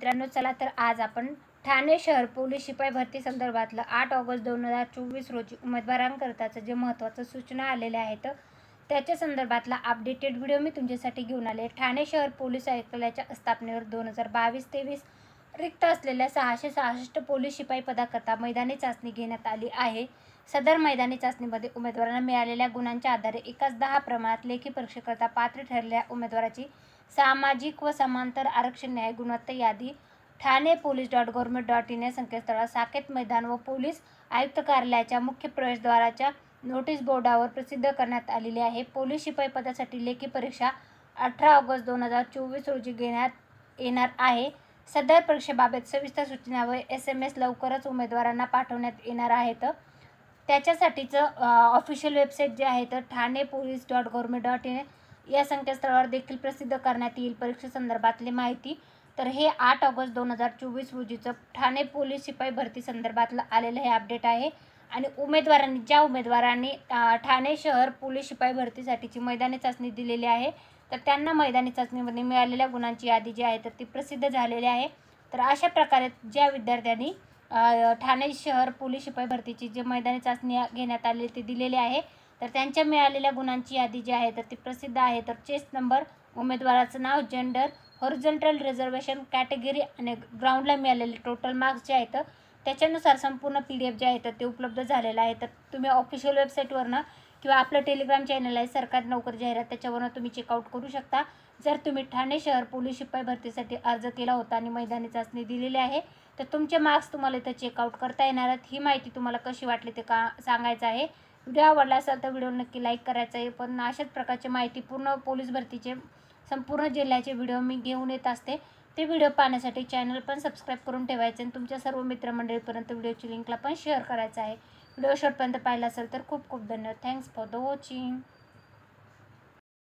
मित्रांनो, चला तर आज आपण ठाणे शहर पोलीस शिपाई भरती संदर्भातलं 8 ऑगस्ट 2024 रोजी उमेदवारांकरताचं जे महत्त्वाचं सूचना आलेल्या आहेत त्याच्या संदर्भातला अपडेटेड व्हिडिओ मी तुमच्यासाठी घेऊन आले. ठाणे शहर पोलीस आयुक्तालयाच्या स्थापनेवर 2022-23 रिक्त असलेल्या 666 पोलीस शिपाई पदाकरता मैदानी चाचणी घेण्यात आली आहे. सदर मैदानी चाचणीमध्ये उमेदवारांना मिळालेल्या गुणांच्या आधारे एकाच 10 प्रमाणात लेखी परीक्षेकरता पात्र ठरलेल्या उमेदवाराची सामाजिक व समांतर आरक्षण न्याय गुणवत्ता यादी thane.police.government.in या संकेतस्थळावर साकेत मैदान व पोलीस आयुक्त कार्यालयाच्या मुख्य प्रवेशद्वाराच्या नोटीस बोर्डावर प्रसिद्ध करण्यात आलेली आहे. पोलीस शिपाई पदासाठी लेखी परीक्षा 18 ऑगस्ट 2024 रोजी घेण्यात येणार आहे. सदर परीक्षेबाबत सविस्तर सूचना व SMS लवकरच उमेदवारांना पाठवण्यात येणार आहेत. त्याच्यासाठीचं ऑफिशियल वेबसाईट जे आहे तर thane.police.government.in या संकेतस्थळावर देखील प्रसिद्ध करण्यात येईल परीक्षेसंदर्भातली माहिती. तर हे 8 ऑगस्ट 2024 रोजीचं ठाणे पोलीस शिपाई भरती संदर्भातलं आलेलं हे अपडेट आहे. आणि ज्या उमेदवारांनी ठाणे शहर पोलीस शिपाई भरतीसाठीची मैदानी चाचणी दिलेली आहे तर त्यांना मैदानी चाचणीमध्ये मिळालेल्या गुणांची यादी जी आहे तर ती प्रसिद्ध झालेली आहे. तर अशा प्रकारे ज्या विद्यार्थ्यांनी ठाणे शहर पोलीस शिपाई भरतीची जी मैदानी चाचणी घेण्यात आली ती दिलेली आहे तर त्यांच्या मिळालेल्या गुणांची यादी जी आहे तर ती प्रसिद्ध आहे. तर चेस्ट नंबर, उमेदवाराचं नाव, जेंडर, हॉरिझॉन्टल रिझर्वेशन कॅटेगरी आणि ग्राउंडला मिळालेले टोटल मार्क्स जे आहेत त्याच्यानुसार संपूर्ण PDF जे आहे तर ते उपलब्ध झालेलं आहे. तर तुम्ही ऑफिशियल वेबसाईटवरनं किंवा आपलं टेलिग्राम चॅनल आहे सरकारी नोकरी जाहिरात त्याच्यावरनं तुम्ही चेकआउट करू शकता. जर तुम्ही ठाणे शहर पोलीस शिपाई भरतीसाठी अर्ज केला होता आणि मैदानी चाचणी दिलेली आहे तर तुमचे मार्क्स तुम्हाला इथं चेकआउट करता येणार आहेत. ही माहिती तुम्हाला कशी वाटली ते सांगायचं आहे. व्हिडिओ आवडला असेल तर व्हिडिओ नक्की लाईक करायचा आहे. पण अशाच प्रकारची माहिती पूर्ण पोलीस भरतीचे संपूर्ण जिल्ह्याचे व्हिडिओ मी घेऊन येत असते. ते व्हिडिओ पाहण्यासाठी चॅनल पण सबस्क्राईब करून ठेवायचे आणि तुमच्या सर्व मित्रमंडळीपर्यंत व्हिडिओची लिंकला पण शेअर करायचं आहे. व्हिडिओ शेवटपर्यंत पाहिला असेल तर खूप खूप धन्यवाद. Thanks for the watching.